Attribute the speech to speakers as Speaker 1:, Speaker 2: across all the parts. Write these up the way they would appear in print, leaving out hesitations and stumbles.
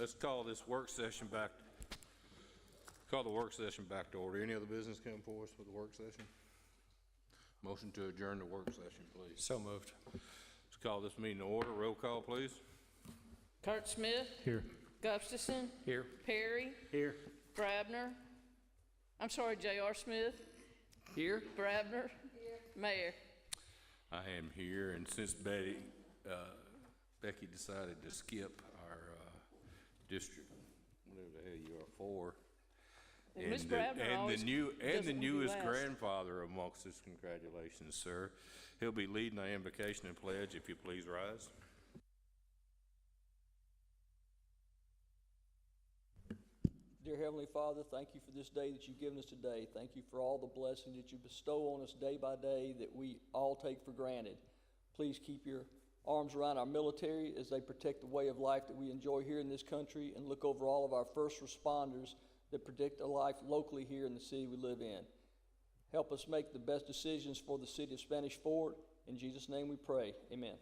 Speaker 1: Let's call this work session back. Call the work session back to order. Any other business come for us with the work session? Motion to adjourn the work session, please.
Speaker 2: So moved.
Speaker 1: Let's call this meeting to order. Roll call, please.
Speaker 3: Kurt Smith.
Speaker 2: Here.
Speaker 3: Gustafson.
Speaker 2: Here.
Speaker 3: Perry.
Speaker 2: Here.
Speaker 3: Brabner. I'm sorry, J.R. Smith.
Speaker 2: Here.
Speaker 3: Brabner. Mayor.
Speaker 1: I am here, and since Becky decided to skip our district, whatever the hell you are, 4,
Speaker 3: And Ms. Brabner always
Speaker 1: the
Speaker 3: doesn't do
Speaker 1: newest
Speaker 3: last.
Speaker 1: grandfather amongst us, congratulations, sir. He'll be leading our invocation and pledge. If you please rise.
Speaker 4: Dear Heavenly Father, thank you for this day that you've given us today. Thank you for all the blessings that you bestow on us day by day that we all take for granted. Please keep your arms around our military as they protect the way of life that we enjoy here in this country, and look over all of our first responders that protect a life locally here in the city we live in. Help us make the best decisions for the city of Spanish Fort. In Jesus' name we pray. Amen.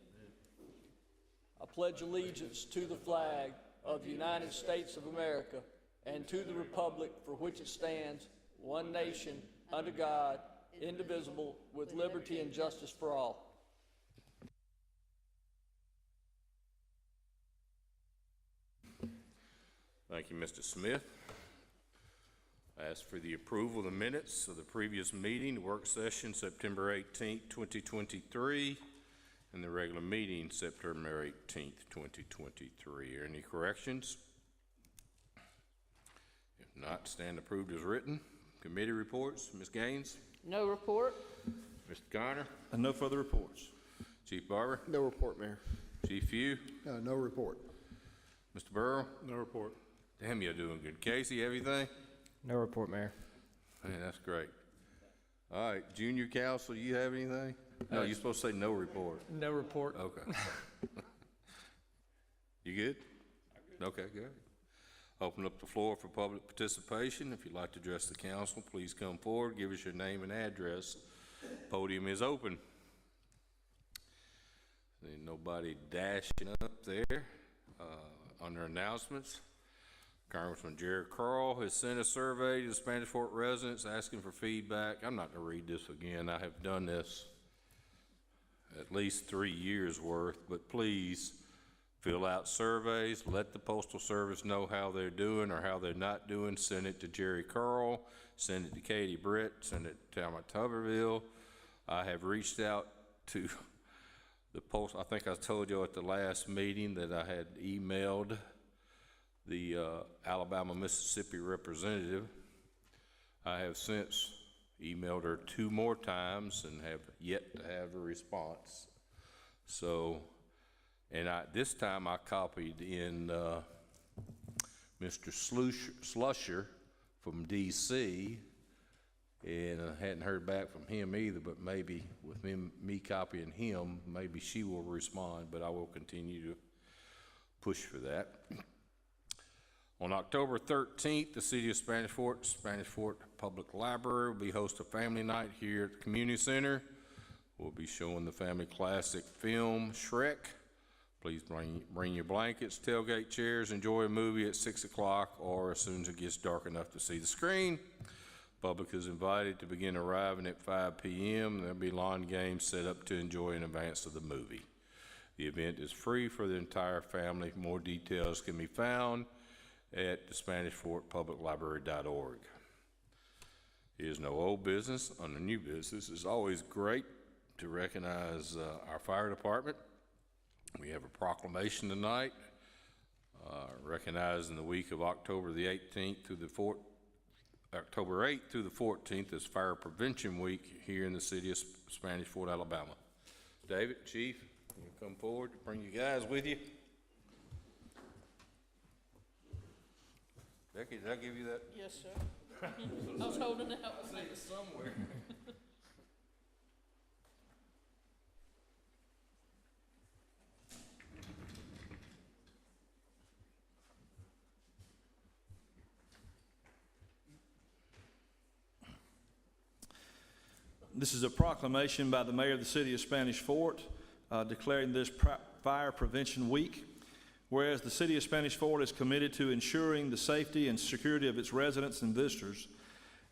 Speaker 4: I pledge allegiance to the flag of the United States of America and to the republic for which it stands, one nation, under God, indivisible, with liberty and justice for all.
Speaker 1: Thank you, Mr. Smith. I ask for the approval of the minutes of the previous meeting, work session September 18th, 2023, and the regular meeting September 18th, 2023. Are any corrections? If not, stand approved as written. Committee reports, Ms. Gaines,
Speaker 3: No report.
Speaker 1: Mr. Garner,
Speaker 2: And no further reports.
Speaker 1: Chief Barber,
Speaker 5: No report, Mayor.
Speaker 1: Chief Few,
Speaker 5: No report.
Speaker 1: Mr. Burrow.
Speaker 2: No report.
Speaker 1: Damn, you're doing good. Casey, everything?
Speaker 2: No report, Mayor.
Speaker 1: Man, that's great. All right, Junior Council, you have anything? No, you're supposed to say no report.
Speaker 2: No report.
Speaker 1: Okay. You good? Okay, good. Open up the floor for public participation. If you'd like to address the council, please come forward. Give us your name and address. Podium is open. See nobody dashing up there. Under announcements, Congressman Jerry Carl has sent a survey to the Spanish Fort residents asking for feedback. I'm not going to read this again. I have done this at least 3 years worth, but please fill out surveys. Let the Postal Service know how they're doing or how they're not doing. Send it to Jerry Carl. Send it to Katie Britt. Send it to Talmud Tuberville. I have reached out to the post. I think I told you at the last meeting that I had emailed the Alabama-Mississippi representative. I have since emailed her 2 more times and have yet to have a response. So, and this time I copied in Mr. Slusher from DC, and I hadn't heard back from him either, but maybe with me copying him, maybe she will respond, but I will continue to push for that. On October 13th, the City of Spanish Fort Public Library will be hosting a family night here at the Community Center. We'll be showing the family classic film, Shrek. Please bring your blankets, tailgate chairs, enjoy a movie at 6 o'clock or as soon as it gets dark enough to see the screen. Public is invited to begin arriving at 5 p.m. There'll be lawn games set up to enjoy in advance of the movie. The event is free for the entire family. More details can be found at the SpanishFortPublicLibrary.org. There is no old business. Under new business, it's always great to recognize our fire department. We have a proclamation tonight recognizing the week of October the 18th through the October 8th through the 14th is Fire Prevention Week here in the city of Spanish Fort, Alabama. David, Chief, you come forward, bring you guys with you. Becky, did I give you that?
Speaker 3: Yes, sir. I was holding it out.
Speaker 1: I see it somewhere.
Speaker 6: This is a proclamation by the mayor of the city of Spanish Fort declaring this Fire Prevention Week.
Speaker 5: whereas the City of Spanish Fort is committed to ensuring the safety and security of its residents and visitors,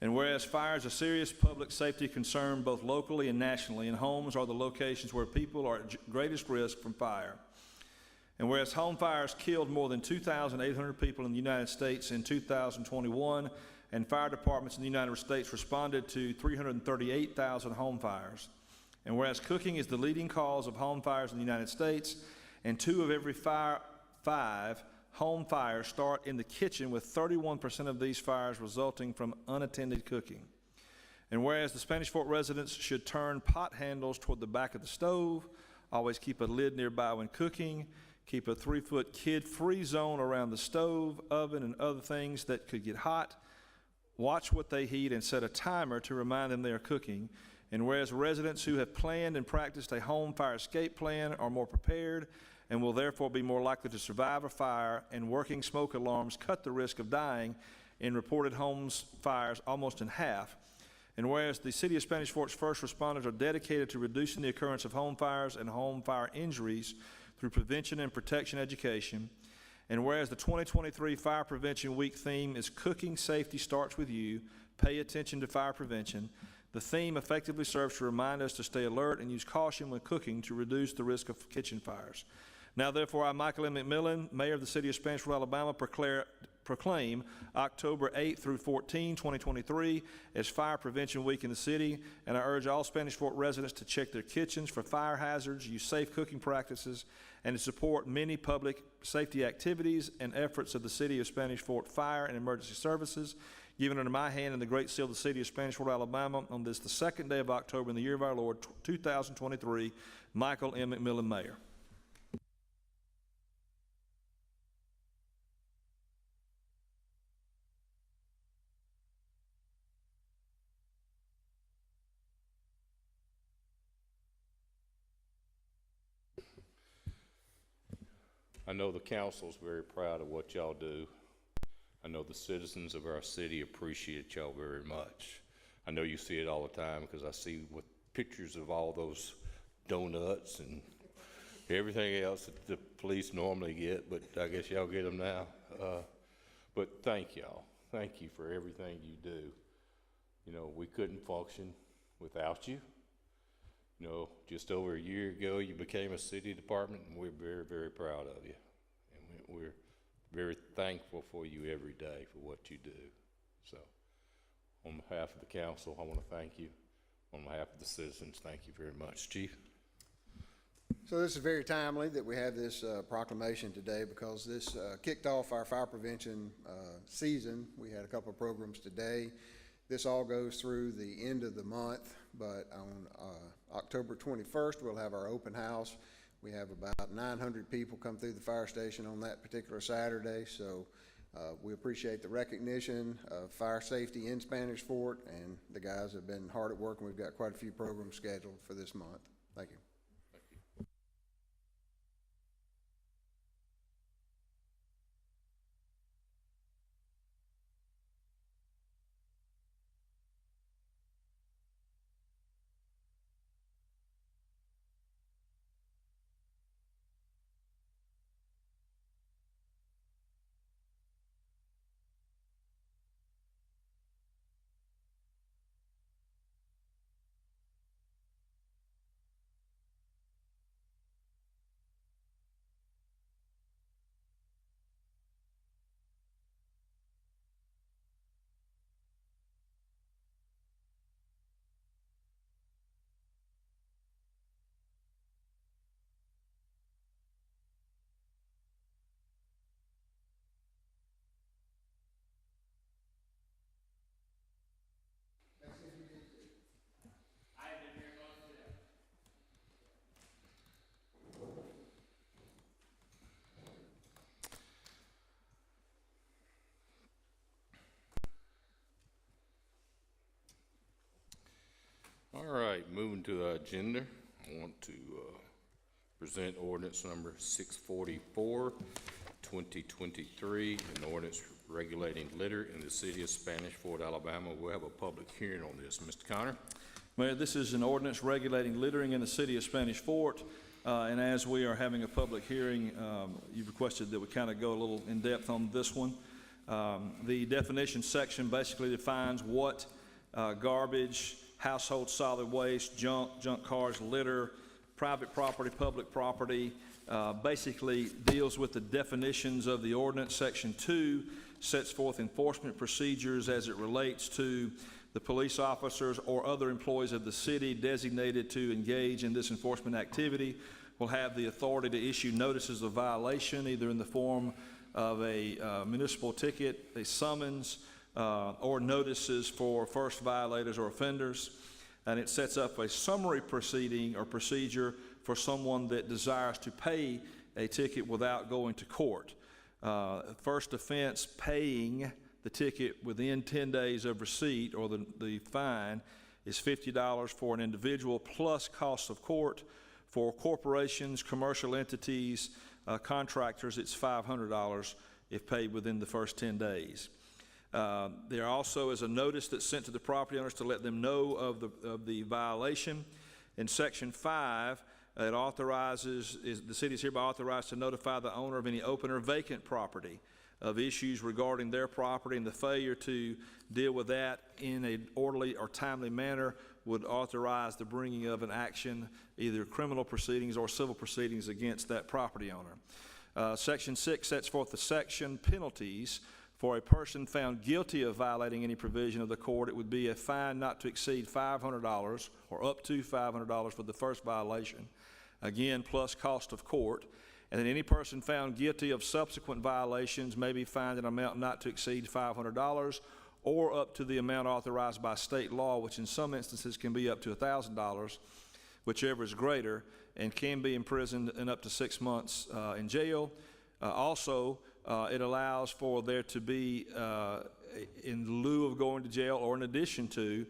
Speaker 5: and whereas fire is a serious public safety concern both locally and nationally, and homes are the locations where people are at greatest risk from fire. And whereas home fires killed more than 2,800 people in the United States in 2021, and fire departments in the United States responded to 338,000 home fires. And whereas cooking is the leading cause of home fires in the United States, and 2 of every 5 home fires start in the kitchen, with 31% of these fires resulting from unattended cooking. And whereas the Spanish Fort residents should turn pot handles toward the back of the stove, always keep a lid nearby when cooking, keep a 3-foot kid-free zone around the stove, oven, and other things that could get hot, watch what they heat, and set a timer to remind them they are cooking. And whereas residents who have planned and practiced a home fire escape plan are more prepared and will therefore be more likely to survive a fire, and working smoke alarms cut the risk of dying in reported homes fires almost in half. And whereas the City of Spanish Fort's first responders are dedicated to reducing the occurrence of home fires and home fire injuries through prevention and protection education. And whereas the 2023 Fire Prevention Week theme is Cooking Safety Starts With You, Pay Attention to Fire Prevention, the theme effectively serves to remind us to stay alert and use caution when cooking to reduce the risk of kitchen fires. Now therefore, I, Michael M. McMillan, Mayor of the City of Spanish Fort, Alabama, proclaim October 8 through 14, 2023 as Fire Prevention Week in the city, and I urge all Spanish Fort residents to check their kitchens for fire hazards, use safe cooking practices, and to support many public safety activities and efforts of the City of Spanish Fort Fire and Emergency Services, given under my hand in the Great Seal of the City of Spanish Fort, Alabama, on this, the 2nd day of October in the year of our Lord, 2023, Michael M. McMillan, Mayor.
Speaker 1: I know the council's very proud of what y'all do. I know the citizens of our city appreciate y'all very much. I know you see it all the time because I see with pictures of all those donuts and everything else that the police normally get, but I guess y'all get them now. But thank y'all. Thank you for everything you do. You know, we couldn't function without you. You know, just over a year ago, you became a city department, and we're very, very proud of you. And we're very thankful for you every day for what you do. So, on behalf of the council, I want to thank you. On behalf of the citizens, thank you very much. Chief?
Speaker 6: So this is very timely that we have this proclamation today, because this kicked off our fire prevention season. We had a couple of programs today. This all goes through the end of the month, but on October 21st, we'll have our open house. We have about 900 people come through the fire station on that particular Saturday, so we appreciate the recognition of fire safety in Spanish Fort, and the guys have been hard at work, and we've got quite a few programs scheduled for this month. Thank you.
Speaker 1: All right, moving to the agenda, I want to present ordinance number 644, 2023, an ordinance regulating litter in the city of Spanish Fort, Alabama. We'll have a public hearing on this. Mr. Connor?
Speaker 5: Mayor, this is an ordinance regulating littering in the city of Spanish Fort. And as we are having a public hearing, you've requested that we kind of go a little in-depth on this one. The definition section basically defines what garbage, household solid waste, junk cars, litter, private property, public property, basically deals with the definitions of the ordinance. Section 2 sets forth enforcement procedures as it relates to the police officers or other employees of the city designated to engage in this enforcement activity will have the authority to issue notices of violation, either in the form of a municipal ticket, a summons, or notices for first violators or offenders. And it sets up a summary proceeding or procedure for someone that desires to pay a ticket without going to court. First offense, paying the ticket within 10 days of receipt, or the fine, is $50 for an individual plus cost of court. For corporations, commercial entities, contractors, it's $500 if paid within the first 10 days. There also is a notice that's sent to the property owners to let them know of the violation. In Section 5, it authorizes, the city is hereby authorized to notify the owner of any open or vacant property of issues regarding their property, and the failure to deal with that in an orderly or timely manner would authorize the bringing of an action, either criminal proceedings or civil proceedings against that property owner. Section 6 sets forth the section penalties for a person found guilty of violating any provision of the court. It would be a fine not to exceed $500 or up to $500 for the first violation, again, plus cost of court. And then any person found guilty of subsequent violations may be fined an amount not to exceed $500 or up to the amount authorized by state law, which in some instances can be up to $1,000, whichever is greater, and can be imprisoned in up to 6 months in jail. Also, it allows for there to be, in lieu of going to jail or in addition to,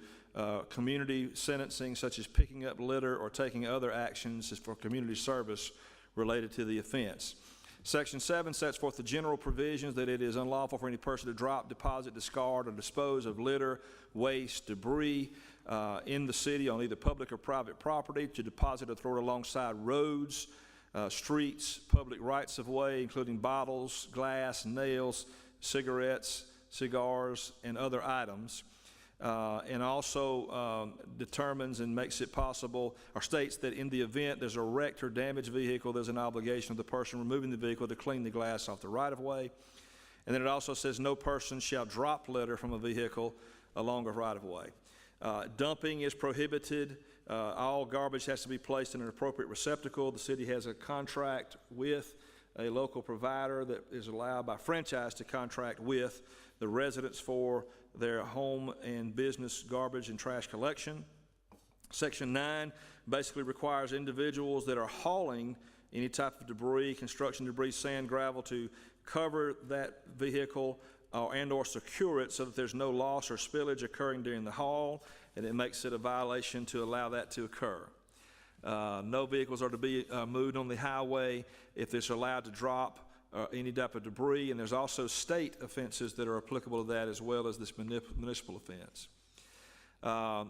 Speaker 5: community sentencing, such as picking up litter or taking other actions for community service related to the offense. Section 7 sets forth the general provisions that it is unlawful for any person to drop, deposit, discard, or dispose of litter, waste, debris in the city on either public or private property, to deposit or throw it alongside roads, streets, public rights of way, including bottles, glass, nails, cigarettes, cigars, and other items. And also determines and makes it possible, or states that in the event there's a wrecked or damaged vehicle, there's an obligation of the person removing the vehicle to clean the glass off the right-of-way. And then it also says no person shall drop litter from a vehicle along a right-of-way. Dumping is prohibited. All garbage has to be placed in an appropriate receptacle. The city has a contract with a local provider that is allowed by franchise to contract with the residents for their home and business garbage and trash collection. Section 9 basically requires individuals that are hauling any type of debris, construction debris, sand, gravel, to cover that vehicle and or secure it so that there's no loss or spillage occurring during the haul, and it makes it a violation to allow that to occur. No vehicles are to be moved on the highway if it's allowed to drop any type of debris, and there's also state offenses that are applicable to that as well as this municipal offense.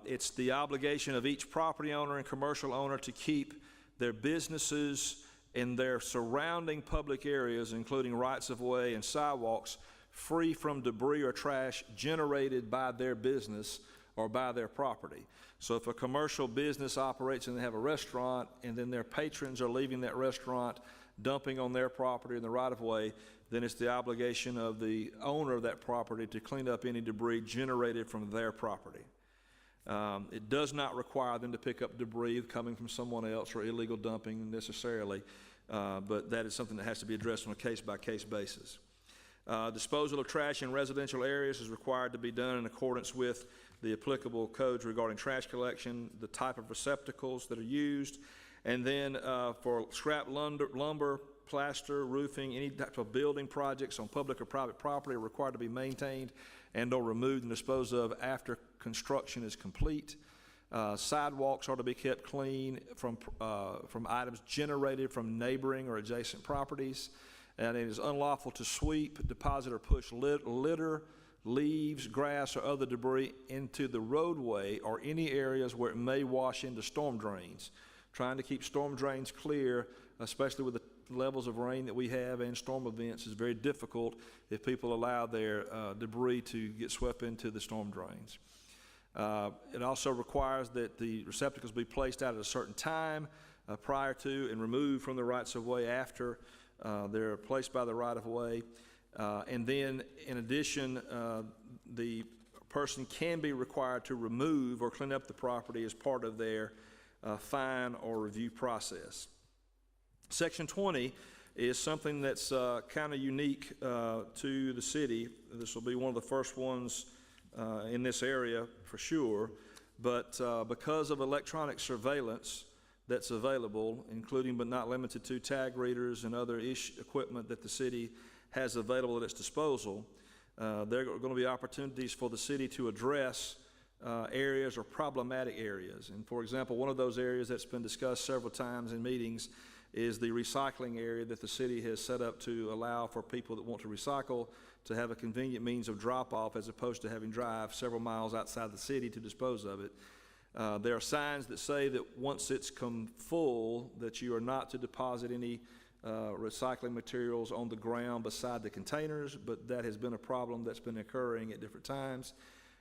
Speaker 5: It's the obligation of each property owner and commercial owner to keep their businesses and their surrounding public areas, including rights of way and sidewalks, free from debris or trash generated by their business or by their property. So if a commercial business operates and they have a restaurant and then their patrons are leaving that restaurant dumping on their property in the right-of-way, then it's the obligation of the owner of that property to clean up any debris generated from their property. It does not require them to pick up debris coming from someone else or illegal dumping necessarily, but that is something that has to be addressed on a case-by-case basis. Disposal of trash in residential areas is required to be done in accordance with the applicable codes regarding trash collection, the type of receptacles that are used, and then for scrap lumber, plaster, roofing, any type of building projects on public or private property are required to be maintained and or removed and disposed of after construction is complete. Sidewalks are to be kept clean from items generated from neighboring or adjacent properties. And it is unlawful to sweep, deposit, or push litter, leaves, grass, or other debris into the roadway or any areas where it may wash into storm drains. trying to keep storm drains clear, especially with the levels of rain that we have and storm events, is very difficult if people allow their debris to get swept into the storm drains. It also requires that the receptacles be placed out at a certain time prior to and removed from the rights-of-way after they're placed by the right-of-way. And then, in addition, the person can be required to remove or clean up the property as part of their fine or review process. Section 20 is something that's kind of unique to the city. This will be one of the first ones in this area for sure, but because of electronic surveillance that's available, including but not limited to tag readers and other equipment that the city has available at its disposal, there are going to be opportunities for the city to address areas or problematic areas. And for example, one of those areas that's been discussed several times in meetings is the recycling area that the city has set up to allow for people that want to recycle to have a convenient means of drop-off as opposed to having to drive several miles outside the city to dispose of it. There are signs that say that once it's come full, that you are not to deposit any recycling materials on the ground beside the containers, but that has been a problem that's been occurring at different times.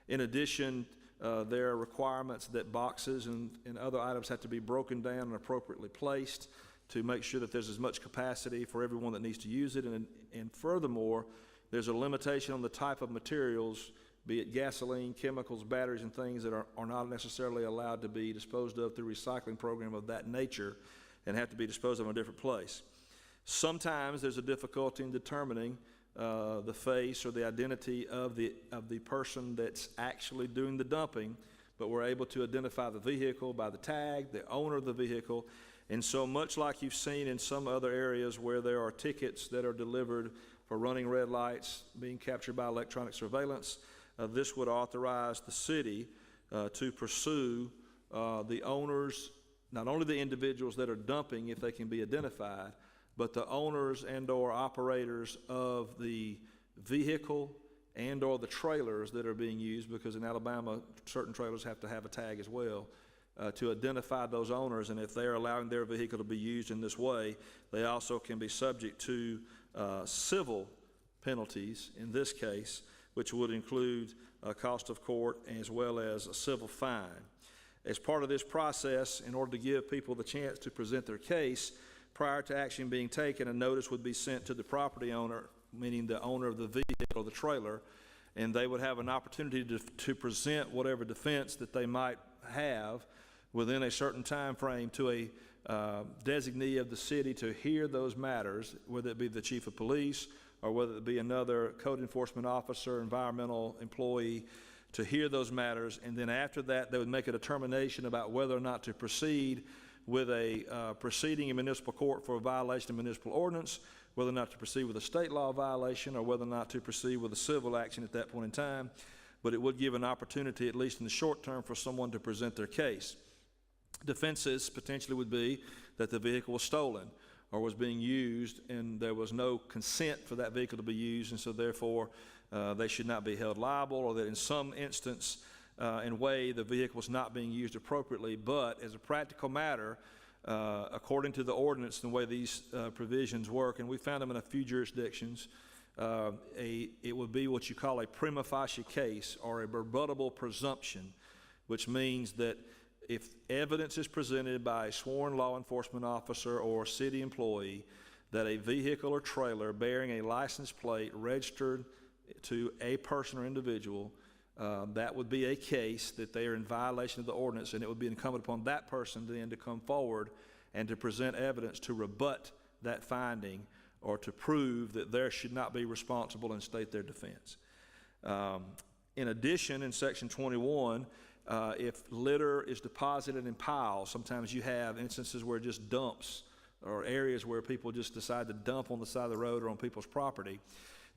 Speaker 5: In addition, there are requirements that boxes and other items have to be broken down and appropriately placed to make sure that there's as much capacity for everyone that needs to use it. And furthermore, there's a limitation on the type of materials, be it gasoline, chemicals, batteries, and things that are not necessarily allowed to be disposed of through a recycling program of that nature and have to be disposed of in a different place. Sometimes there's a difficulty in determining the face or the identity of the person that's actually doing the dumping, but we're able to identify the vehicle by the tag, the owner of the vehicle. And so much like you've seen in some other areas where there are tickets that are delivered for running red lights being captured by electronic surveillance, this would authorize the city to pursue the owners, not only the individuals that are dumping if they can be identified, but the owners and or operators of the vehicle and or the trailers that are being used, because in Alabama certain trailers have to have a tag as well, to identify those owners. And if they're allowing their vehicle to be used in this way, they also can be subject to civil penalties in this case, which would include cost of court as well as a civil fine. As part of this process, in order to give people the chance to present their case, prior to action being taken, a notice would be sent to the property owner, meaning the owner of the vehicle or the trailer, and they would have an opportunity to present whatever defense that they might have within a certain time frame to a designee of the city to hear those matters, whether it be the chief of police or whether it be another code enforcement officer, environmental employee, to hear those matters. And then after that, they would make a determination about whether or not to proceed with a proceeding in municipal court for a violation of municipal ordinance, whether or not to proceed with a state law violation, or whether or not to proceed with a civil action at that point in time. But it would give an opportunity, at least in the short term, for someone to present their case. Defenses potentially would be that the vehicle was stolen or was being used and there was no consent for that vehicle to be used, and so therefore they should not be held liable, or that in some instance and way the vehicle was not being used appropriately. But as a practical matter, according to the ordinance and the way these provisions work, and we found them in a few jurisdictions, it would be what you call a prima facie case or a rebuttable presumption, which means that if evidence is presented by a sworn law enforcement officer or city employee that a vehicle or trailer bearing a license plate registered to a person or individual, that would be a case that they are in violation of the ordinance, and it would be incumbent upon that person then to come forward and to present evidence to rebut that finding or to prove that there should not be responsible and state their defense. In addition, in Section 21, if litter is deposited in piles, sometimes you have instances where just dumps or areas where people just decide to dump on the side of the road or on people's property.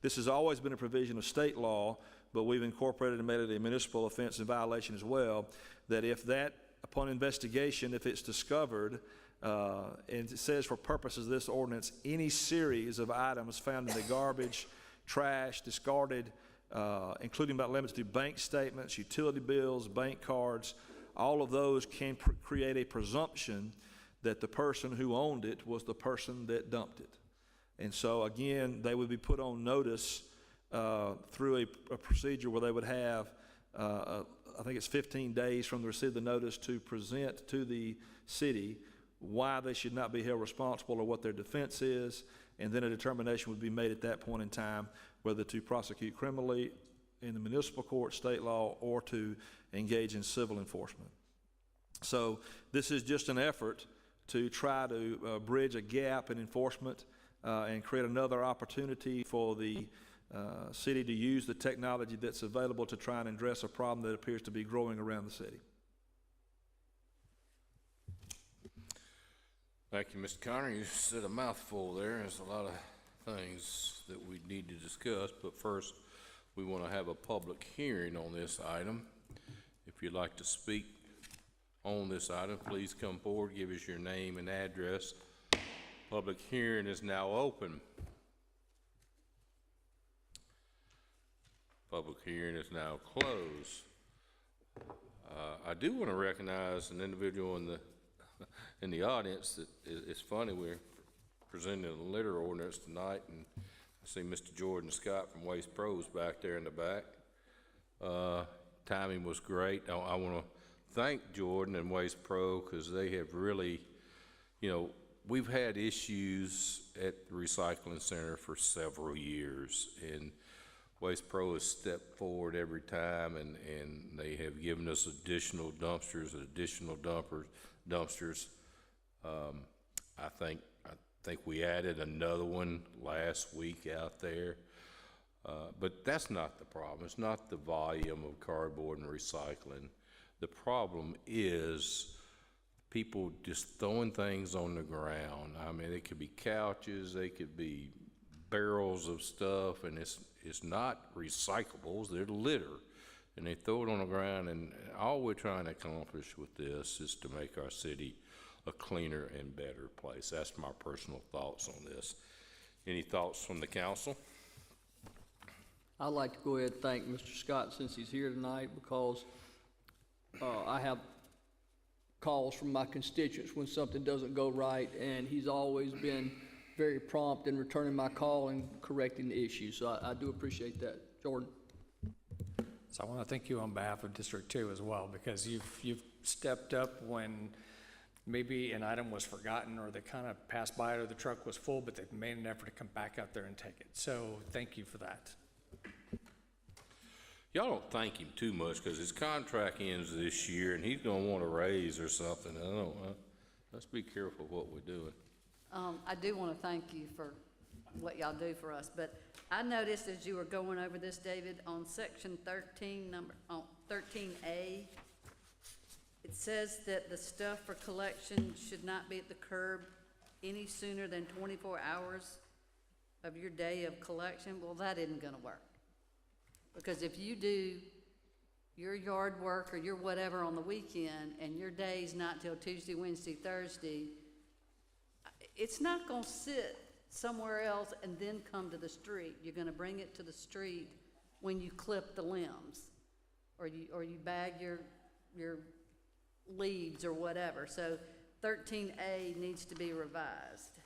Speaker 5: This has always been a provision of state law, but we've incorporated and made it a municipal offense and violation as well, that if that, upon investigation, if it's discovered, and it says for purposes of this ordinance, any series of items found in the garbage, trash, discarded, including but limited to bank statements, utility bills, bank cards, all of those can create a presumption that the person who owned it was the person that dumped it. And so, again, they would be put on notice through a procedure where they would have, I think it's 15 days from the receipt of the notice to present to the city why they should not be held responsible or what their defense is, and then a determination would be made at that point in time whether to prosecute criminally in the municipal court, state law, or to engage in civil enforcement. So this is just an effort to try to bridge a gap in enforcement and create another opportunity for the city to use the technology that's available to try and address a problem that appears to be growing around the city.
Speaker 1: Thank you, Mr. Connor. You said a mouthful there. There's a lot of things that we need to discuss, but first, we want to have a public hearing on this item. If you'd like to speak on this item, please come forward, give us your name and address. Public hearing is now open. Public hearing is now closed. I do want to recognize an individual in the audience that it's funny, we're presenting a litter ordinance tonight, and I see Mr. Jordan Scott from Waste Pros back there in the back. Timing was great. I want to thank Jordan and Waste Pro because they have really, you know, we've had issues at the recycling center for several years, and Waste Pro has stepped forward every time, and they have given us additional dumpsters and additional dumpsters. I think we added another one last week out there, but that's not the problem. It's not the volume of cardboard and recycling. The problem is people just throwing things on the ground. I mean, it could be couches, they could be barrels of stuff, and it's not recyclables, they're litter. And they throw it on the ground, and all we're trying to accomplish with this is to make our city a cleaner and better place. That's my personal thoughts on this. Any thoughts from the council?
Speaker 4: I'd like to go ahead and thank Mr. Scott since he's here tonight, because I have calls from my constituents when something doesn't go right, and he's always been very prompt in returning my call and correcting the issue. So I do appreciate that. Jordan?
Speaker 2: So I want to thank you on behalf of District 2 as well, because you've stepped up when maybe an item was forgotten or they kind of passed by it or the truck was full, but they've made an effort to come back out there and take it. So thank you for that.
Speaker 1: Y'all don't thank him too much because his contract ends this year and he's gonna want a raise or something. I don't know. Let's be careful what we're doing.
Speaker 3: I do want to thank you for what y'all do for us, but I noticed as you were going over this, David, on section 13, on 13A, it says that the stuff for collection should not be at the curb any sooner than 24 hours of your day of collection. Well, that isn't gonna work. Because if you do your yard work or your whatever on the weekend and your day's not till Tuesday, Wednesday, Thursday, it's not gonna sit somewhere else and then come to the street. You're gonna bring it to the street when you clip the limbs or you bag your leaves or whatever. So 13A needs to be revised.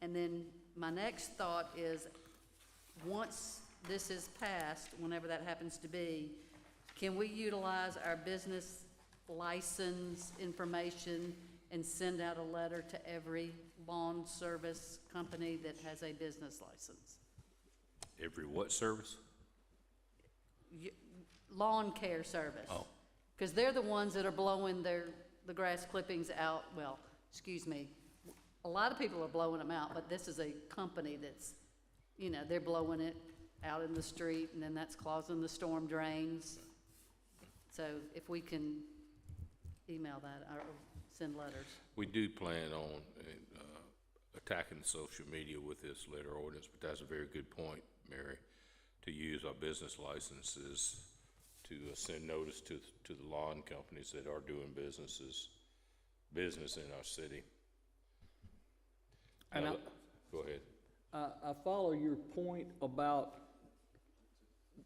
Speaker 3: And then my next thought is, once this is passed, whenever that happens to be, can we utilize our business license information and send out a letter to every lawn service company that has a business license?
Speaker 1: Every what service?
Speaker 3: Lawn care service.
Speaker 1: Oh.
Speaker 3: Because they're the ones that are blowing the grass clippings out. Well, excuse me, a lot of people are blowing them out, but this is a company that's, you know, they're blowing it out in the street, and then that's causing the storm drains. So if we can email that or send letters.
Speaker 1: We do plan on attacking social media with this litter ordinance, but that's a very good point, Mary, to use our business licenses to send notice to the lawn companies that are doing business in our city.
Speaker 4: And
Speaker 1: Go ahead.
Speaker 4: I follow your point about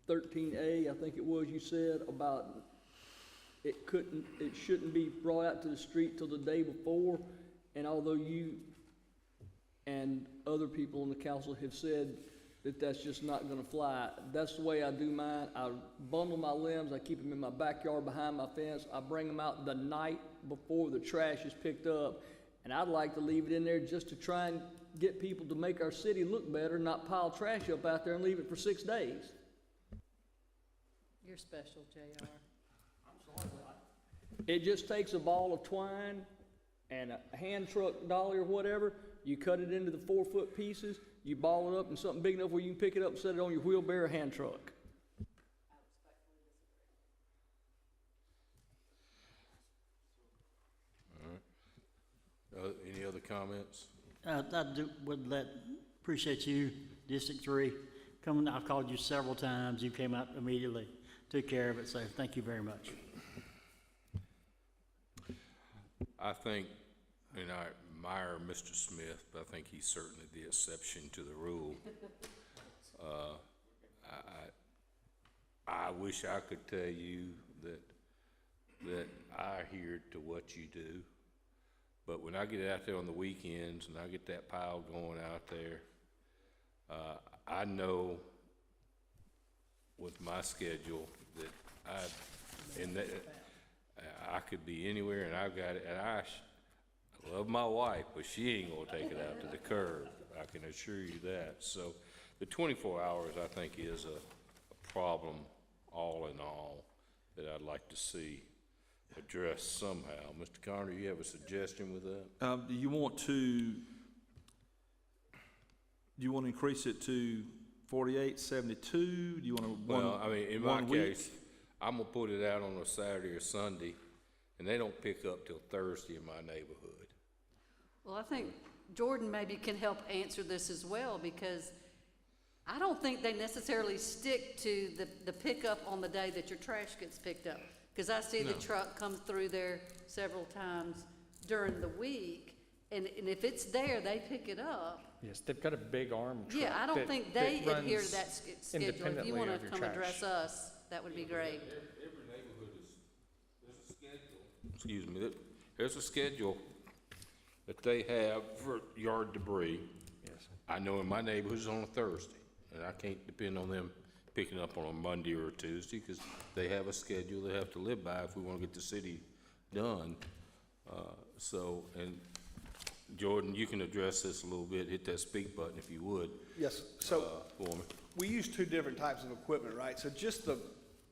Speaker 4: 13A, I think it was, you said, about it shouldn't be brought out to the street till the day before. And although you and other people on the council have said that that's just not gonna fly, that's the way I do mine. I bundle my limbs, I keep them in my backyard behind my fence, I bring them out the night before the trash is picked up. And I'd like to leave it in there just to try and get people to make our city look better, not pile trash up out there and leave it for 6 days.
Speaker 3: You're special, JR.
Speaker 4: It just takes a ball of twine and a hand truck dolly or whatever. You cut it into the 4-foot pieces, you ball it up in something big enough where you can pick it up and set it on your wheelbarrow hand truck.
Speaker 1: Any other comments?
Speaker 7: Appreciate you, District 3, coming. I've called you several times. You came out immediately, took care of it, so thank you very much.
Speaker 1: I think, and I admire Mr. Smith, but I think he's certainly the exception to the rule. I wish I could tell you that I adhere to what you do, but when I get out there on the weekends and I get that pile going out there, I know with my schedule that I could be anywhere, and I've got it, and I love my wife, but she ain't gonna take it out to the curb. I can assure you that. So the 24 hours, I think, is a problem all in all that I'd like to see addressed somehow. Mr. Connor, you have a suggestion with that?
Speaker 5: Do you want to increase it to 48, 72? Do you want to?
Speaker 1: Well, I mean, in my case, I'm gonna put it out on a Saturday or Sunday, and they don't pick up till Thursday in my neighborhood.
Speaker 3: Well, I think Jordan maybe can help answer this as well, because I don't think they necessarily stick to the pickup on the day that your trash gets picked up. Because I see the truck come through there several times during the week, and if it's there, they pick it up.
Speaker 2: Yes, they've got a big arm truck.
Speaker 3: Yeah, I don't think they
Speaker 2: that
Speaker 3: adhere to
Speaker 2: runs
Speaker 3: that schedule. If
Speaker 2: independently
Speaker 3: you wanna
Speaker 2: of your
Speaker 3: come
Speaker 2: trash.
Speaker 3: address us, that would be great.
Speaker 1: Every neighborhood there's a schedule. Excuse me, there's a schedule that they have for yard debris.
Speaker 2: Yes.
Speaker 1: I know in my neighborhood it's on a Thursday, and I can't depend on them picking up on a Monday or a Tuesday, because they have a schedule they have to live by if we want to get the city done. And Jordan, you can address this a little bit, hit that speak button if you would.
Speaker 8: Yes, so
Speaker 1: For me.
Speaker 8: we use two different types of equipment, right? So just the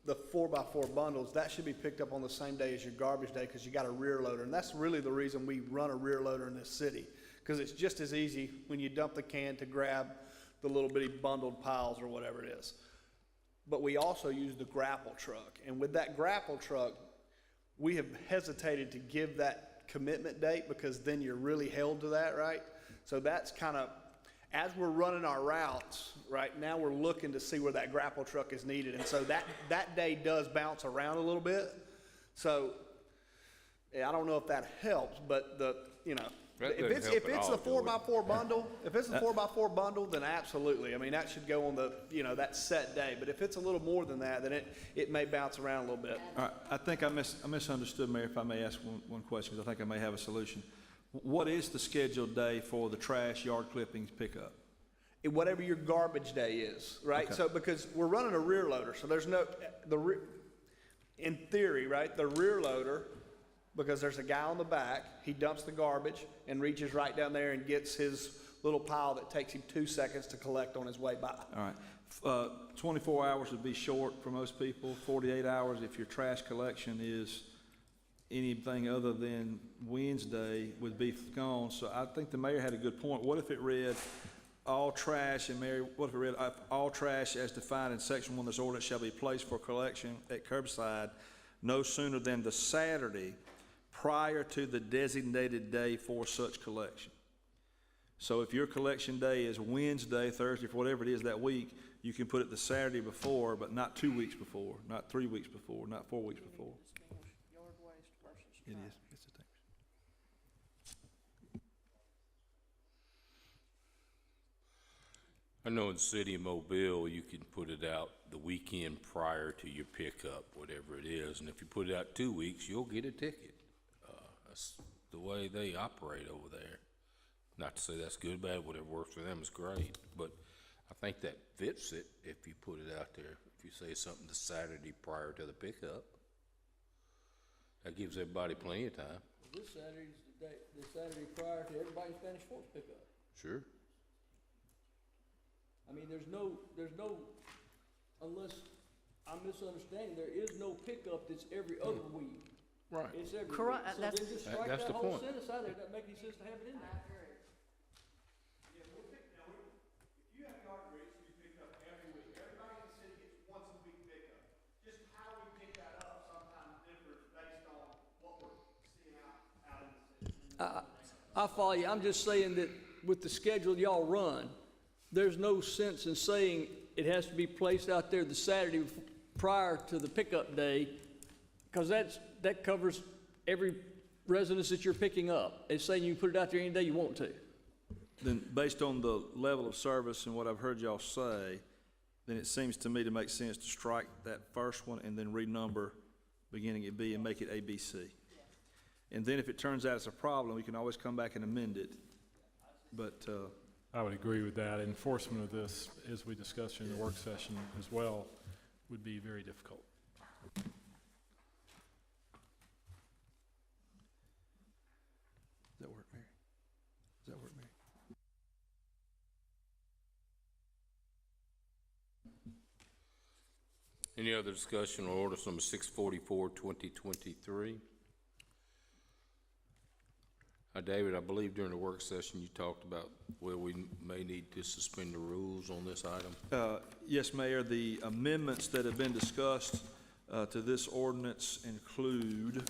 Speaker 8: 4x4 bundles, that should be picked up on the same day as your garbage day, because you got a rear loader. And that's really the reason we run a rear loader in this city, because it's just as easy when you dump the can to grab the little bitty bundled piles or whatever it is. But we also use the grapple truck. And with that grapple truck, we have hesitated to give that commitment date, because then you're really held to that, right? So that's kind of, as we're running our routes, right, now we're looking to see where that grapple truck is needed. And so that day does bounce around a little bit. So I don't know if that helps, but if it's the 4x4 bundle, if it's the 4x4 bundle, then absolutely. I mean, that should go on the, that set day. But if it's a little more than that, then it may bounce around a little bit.
Speaker 5: All right, I think I misunderstood, Mayor, if I may ask one question, because I think I may have a solution. What is the scheduled day for the trash yard clippings pickup?
Speaker 8: Whatever your garbage day is, right?
Speaker 5: Okay.
Speaker 8: So because we're running a rear loader, so there's in theory, right, the rear loader, because there's a guy on the back, he dumps the garbage and reaches right down there and gets his little pile that takes him 2 seconds to collect on his way by.
Speaker 5: All right, 24 hours would be short for most people, 48 hours if your trash collection is anything other than Wednesday would be gone. So I think the mayor had a good point. What if it read, all trash, and Mary, what if it read, all trash as defined in section 1 of this ordinance shall be placed for collection at curbside no sooner than the Saturday prior to the designated day for such collection. So if your collection day is Wednesday, Thursday, for whatever it is that week, you can put it the Saturday before, but not 2 weeks before, not 3 weeks before, not 4 weeks before. It is. It's a thing.
Speaker 1: I know in the city of Mobile, you can put it out the weekend prior to your pickup, whatever it is, and if you put it out 2 weeks, you'll get a ticket. That's the way they operate over there. Not to say that's good, bad, whatever works for them is great, but I think that fits it if you put it out there. If you say something the Saturday prior to the pickup, that gives everybody plenty of time.
Speaker 4: This Saturday's the Saturday prior to everybody's Spanish Forks pickup.
Speaker 1: Sure.
Speaker 4: I mean, there's no, unless I'm misunderstanding, there is no pickup that's every other week.
Speaker 1: Right.
Speaker 4: It's every week.
Speaker 3: Correct,
Speaker 4: So
Speaker 3: that's-
Speaker 4: then just strike
Speaker 1: That's
Speaker 4: that
Speaker 1: the
Speaker 4: whole
Speaker 1: point.
Speaker 4: sentence out there, doesn't make any sense to have it in there.
Speaker 9: If you have yard rates, we pick up every week. Everybody in the city gets once a week pickup. Just how we pick that up sometimes differs based on what we're seeing out in the city.
Speaker 4: I follow you. I'm just saying that with the schedule y'all run, there's no sense in saying it has to be placed out there the Saturday prior to the pickup day, because that covers every residence that you're picking up. It's saying you can put it out there any day you want to.
Speaker 5: Then, based on the level of service and what I've heard y'all say, then it seems to me to make sense to strike that first one and then renumber beginning at B and make it ABC. And then if it turns out it's a problem, we can always come back and amend it. But,
Speaker 10: I would agree with that. Enforcement of this, as we discussed in the work session as well, would be very difficult.
Speaker 5: does that work, Mary? Does that work, Mary?
Speaker 1: Any other discussion on ordinance number 644, 2023? David, I believe during the work session you talked about where we may need to suspend the rules on this item.
Speaker 5: Yes, Mayor, the amendments that have been discussed to this ordinance include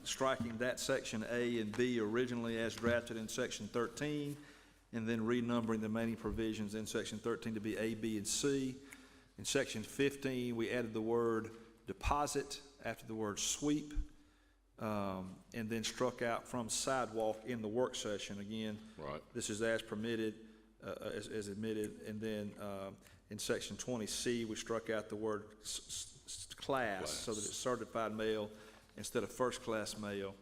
Speaker 5: striking that section A and B originally as drafted in section 13, and then renumbering the remaining provisions in section 13 to be A, B, and C. In section 15, we added the word deposit after the word sweep, and then struck out from sidewalk in the work session. Again,
Speaker 1: Right.
Speaker 5: this is as permitted, as admitted. And then in section 20C, we struck out the word class, so that it's certified mail instead of first-class mail.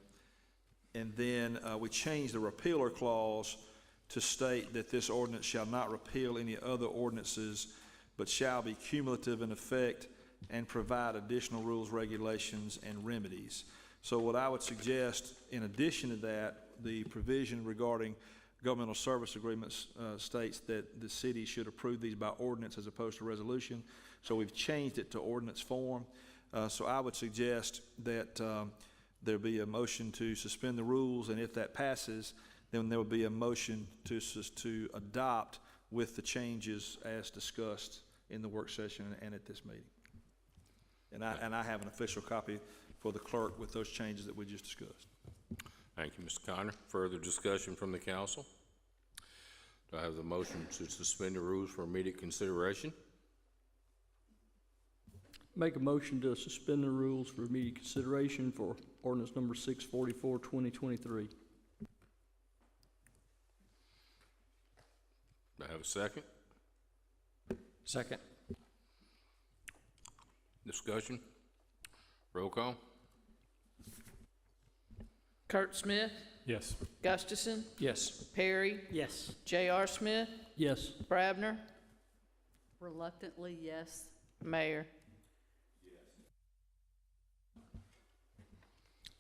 Speaker 5: And then we changed the repealer clause to state that this ordinance shall not repeal any other ordinances, but shall be cumulative in effect and provide additional rules, regulations, and remedies. So what I would suggest, in addition to that, the provision regarding governmental service agreements states that the city should approve these by ordinance as opposed to resolution. So we've changed it to ordinance form. So I would suggest that there be a motion to suspend the rules, and if that passes, then there will be a motion to adopt with the changes as discussed in the work session and at this meeting. And I have an official copy for the clerk with those changes that we just discussed.
Speaker 1: Thank you, Mr. Connor. Further discussion from the council? Do I have the motion to suspend the rules for immediate consideration?
Speaker 4: Make a motion to suspend the rules for immediate consideration for ordinance number 644, 2023.
Speaker 1: Do I have a second?
Speaker 2: Second.
Speaker 1: Discussion? Roll call?
Speaker 11: Kurt Smith,
Speaker 10: Yes.
Speaker 11: Gustafson,
Speaker 2: Yes.
Speaker 11: Perry,
Speaker 7: Yes.
Speaker 11: J.R. Smith,
Speaker 4: Yes.
Speaker 11: Brabner,
Speaker 3: Reluctantly, yes.
Speaker 11: Mayor.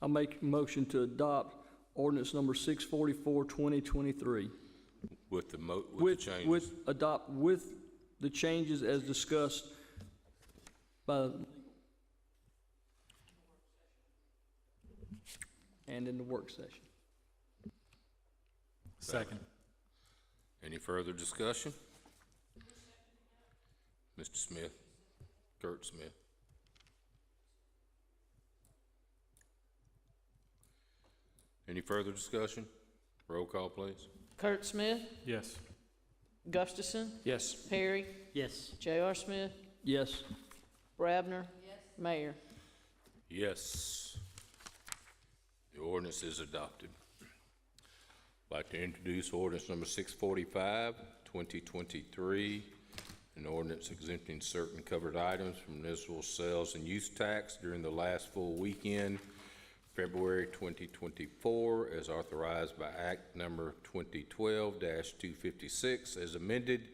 Speaker 4: I'll make a motion to adopt ordinance number 644, 2023.
Speaker 1: With the changes?
Speaker 4: Adopt with the changes as discussed by, and in the work session.
Speaker 10: Second.
Speaker 1: Any further discussion? Mr. Smith, Kurt Smith. Any further discussion? Roll call, please.
Speaker 11: Kurt Smith,
Speaker 10: Yes.
Speaker 11: Gustafson,
Speaker 2: Yes.
Speaker 11: Perry,
Speaker 7: Yes.
Speaker 11: J.R. Smith,
Speaker 4: Yes.
Speaker 11: Brabner, Mayor.
Speaker 1: Yes. The ordinance is adopted. I'd like to introduce ordinance number 645, 2023, an ordinance exempting certain covered items from municipal sales and use tax during the last full weekend, February 2024, as authorized by Act Number 2012-256, as amended,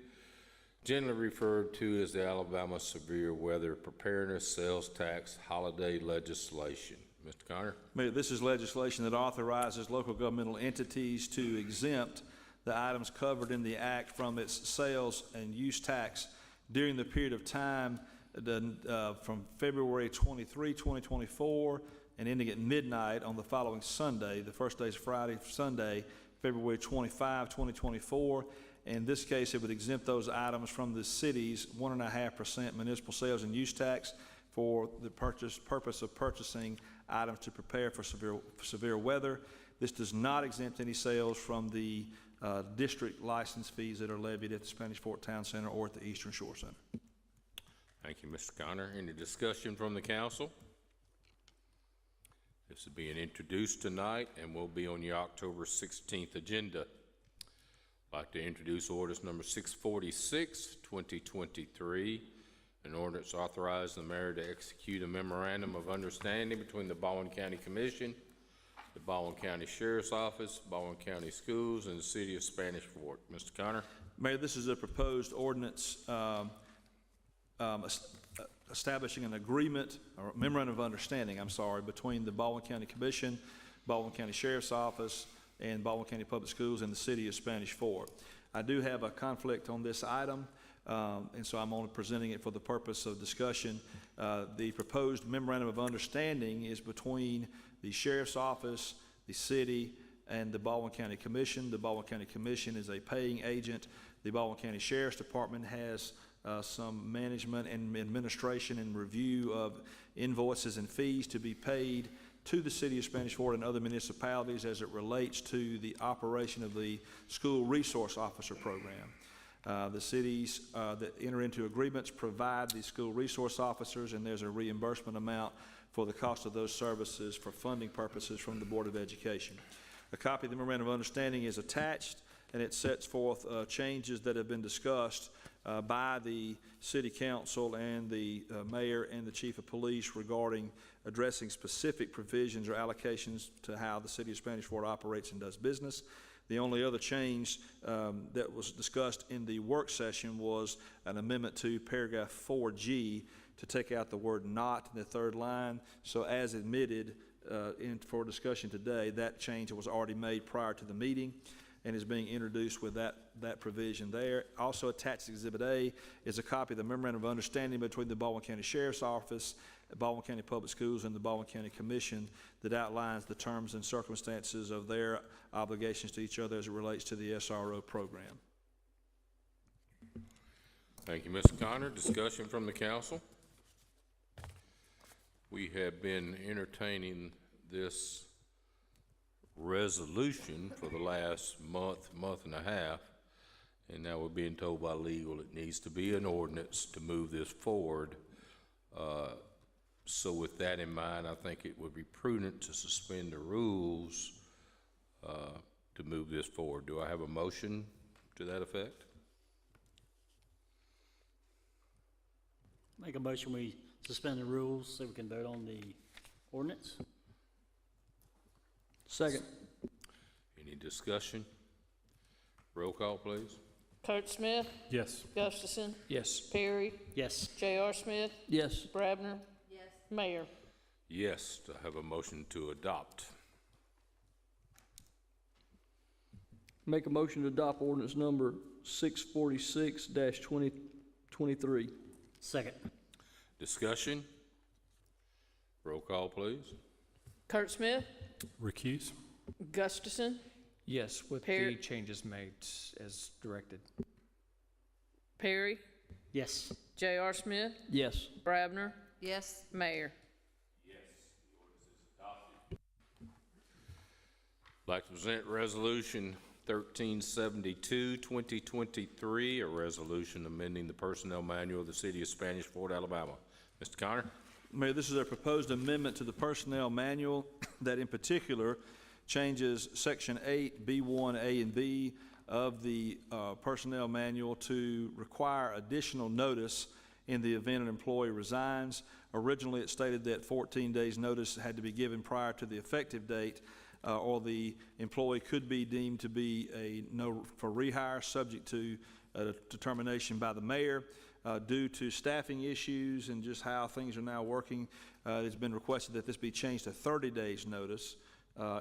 Speaker 1: generally referred to as the Alabama Severe Weather Preparedness Sales Tax Holiday Legislation. Mr. Connor?
Speaker 5: Mayor, this is legislation that authorizes local governmental entities to exempt the items covered in the act from its sales and use tax during the period of time from February 23, 2024, and ending at midnight on the following Sunday. The first day is Friday, Sunday, February 25, 2024. In this case, it would exempt those items from the city's 1.5% municipal sales and use tax for the purpose of purchasing items to prepare for severe weather. This does not exempt any sales from the district license fees that are levied at the Spanish Fort Town Center or at the Eastern Shore Center.
Speaker 1: Thank you, Mr. Connor. Any discussion from the council? This is being introduced tonight and will be on your October 16th agenda. I'd like to introduce ordinance number 646, 2023, an ordinance authorizing the mayor to execute a memorandum of understanding between the Baldwin County Commission, the Baldwin County Sheriff's Office, Baldwin County Schools, and the City of Spanish Fort. Mr. Connor?
Speaker 5: Mayor, this is a proposed ordinance establishing an agreement, or memorandum of understanding, between the Baldwin County Commission, Baldwin County Sheriff's Office, and Baldwin County Public Schools and the City of Spanish Fort. I do have a conflict on this item, and so I'm only presenting it for the purpose of discussion. The proposed memorandum of understanding is between the Sheriff's Office, the City, and the Baldwin County Commission. The Baldwin County Commission is a paying agent. The Baldwin County Sheriff's Department has some management and administration and review of invoices and fees to be paid to the City of Spanish Fort and other municipalities as it relates to the operation of the School Resource Officer Program. The cities that enter into agreements provide the school resource officers, and there's a reimbursement amount for the cost of those services for funding purposes from the Board of Education. A copy of the Memorandum of Understanding is attached, and it sets forth changes that have been discussed by the City Council and the Mayor and the Chief of Police regarding addressing specific provisions or allocations to how the City of Spanish Fort operates and does business. The only other change that was discussed in the work session was an amendment to paragraph 4G to take out the word "not" in the third line. So as admitted for discussion today, that change was already made prior to the meeting and is being introduced with that provision there. Also attached to Exhibit A is a copy of the Memorandum of Understanding between the Baldwin County Sheriff's Office, Baldwin County Public Schools, and the Baldwin County Commission that outlines the terms and circumstances of their obligations to each other as it relates to the SRO program.
Speaker 1: Thank you, Mr. Connor. Discussion from the council. We have been entertaining this resolution for the last month and a half, and now we're being told by legal it needs to be an ordinance to move this forward. So with that in mind, I think it would be prudent to suspend the rules to move this forward. Do I have a motion to that effect?
Speaker 7: Make a motion, we suspend the rules so we can vote on the ordinance.
Speaker 4: Second.
Speaker 1: Any discussion? Roll call, please.
Speaker 11: Kurt Smith,
Speaker 10: Yes.
Speaker 11: Gustafson,
Speaker 2: Yes.
Speaker 11: Perry,
Speaker 7: Yes.
Speaker 11: J.R. Smith,
Speaker 4: Yes.
Speaker 11: Brabner,
Speaker 3: Yes.
Speaker 11: Mayor.
Speaker 1: Yes, to have a motion to adopt.
Speaker 4: Make a motion to adopt ordinance number 646-2023.
Speaker 7: Second.
Speaker 1: Discussion? Roll call, please.
Speaker 11: Kurt Smith,
Speaker 10: Recuse?
Speaker 11: Gustafson,
Speaker 2: Yes, with the
Speaker 11: Perry-
Speaker 2: changes made as directed.
Speaker 11: Perry,
Speaker 7: Yes.
Speaker 11: J.R. Smith,
Speaker 4: Yes.
Speaker 11: Brabner,
Speaker 3: Yes.
Speaker 11: Mayor.
Speaker 1: I'd like to present Resolution 1372, 2023, a resolution amending the personnel manual of the City of Spanish Fort, Alabama. Mr. Connor?
Speaker 5: Mayor, this is a proposed amendment to the personnel manual that in particular changes Section 8, B1, A, and B of the personnel manual to require additional notice in the event an employee resigns. Originally, it stated that 14 days' notice had to be given prior to the effective date, or the employee could be deemed to be for rehire, subject to determination by the mayor. Due to staffing issues and just how things are now working, it's been requested that this be changed to 30 days' notice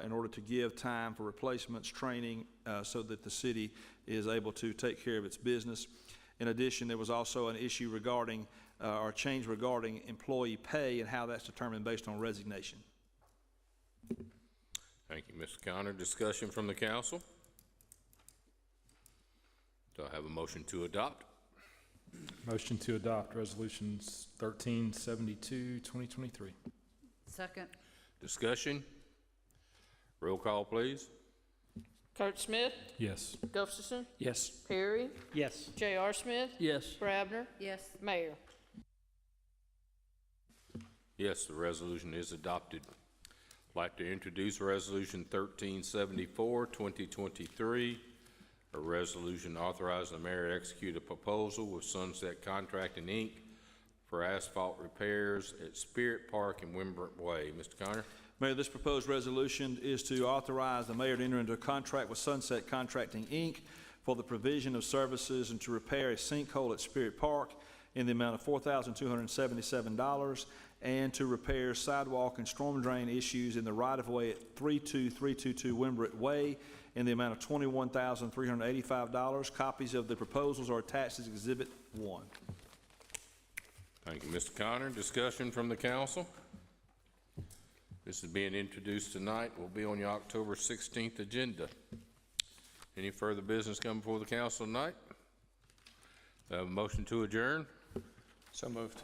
Speaker 5: in order to give time for replacements, training, so that the city is able to take care of its business. In addition, there was also an issue regarding, or change regarding employee pay and how that's determined based on resignation.
Speaker 1: Thank you, Mr. Connor. Discussion from the council? Do I have a motion to adopt?
Speaker 10: Motion to adopt resolutions 1372, 2023.
Speaker 3: Second.
Speaker 1: Discussion? Roll call, please.
Speaker 11: Kurt Smith,
Speaker 10: Yes.
Speaker 11: Gustafson,
Speaker 2: Yes.
Speaker 11: Perry,
Speaker 7: Yes.
Speaker 11: J.R. Smith,
Speaker 7: Yes.
Speaker 11: Brabner,
Speaker 3: Yes.
Speaker 11: Mayor.
Speaker 1: Yes, the resolution is adopted. I'd like to introduce Resolution 1374, 2023, a resolution authorizing the mayor to execute a proposal with Sunset Contracting, Inc. for asphalt repairs at Spirit Park and Wimbrett Way. Mr. Connor?
Speaker 5: Mayor, this proposed resolution is to authorize the mayor to enter into a contract with Sunset Contracting, Inc. for the provision of services and to repair a sinkhole at Spirit Park in the amount of $4,277, and to repair sidewalk and storm drain issues in the right-of-way at 32322 Wimbrett Way in the amount of $21,385. Copies of the proposals are attached as Exhibit 1.
Speaker 1: Thank you, Mr. Connor. Discussion from the council? This is being introduced tonight, will be on your october 16th agenda. Any further business coming before the council tonight? Have a motion to adjourn?
Speaker 2: So moved.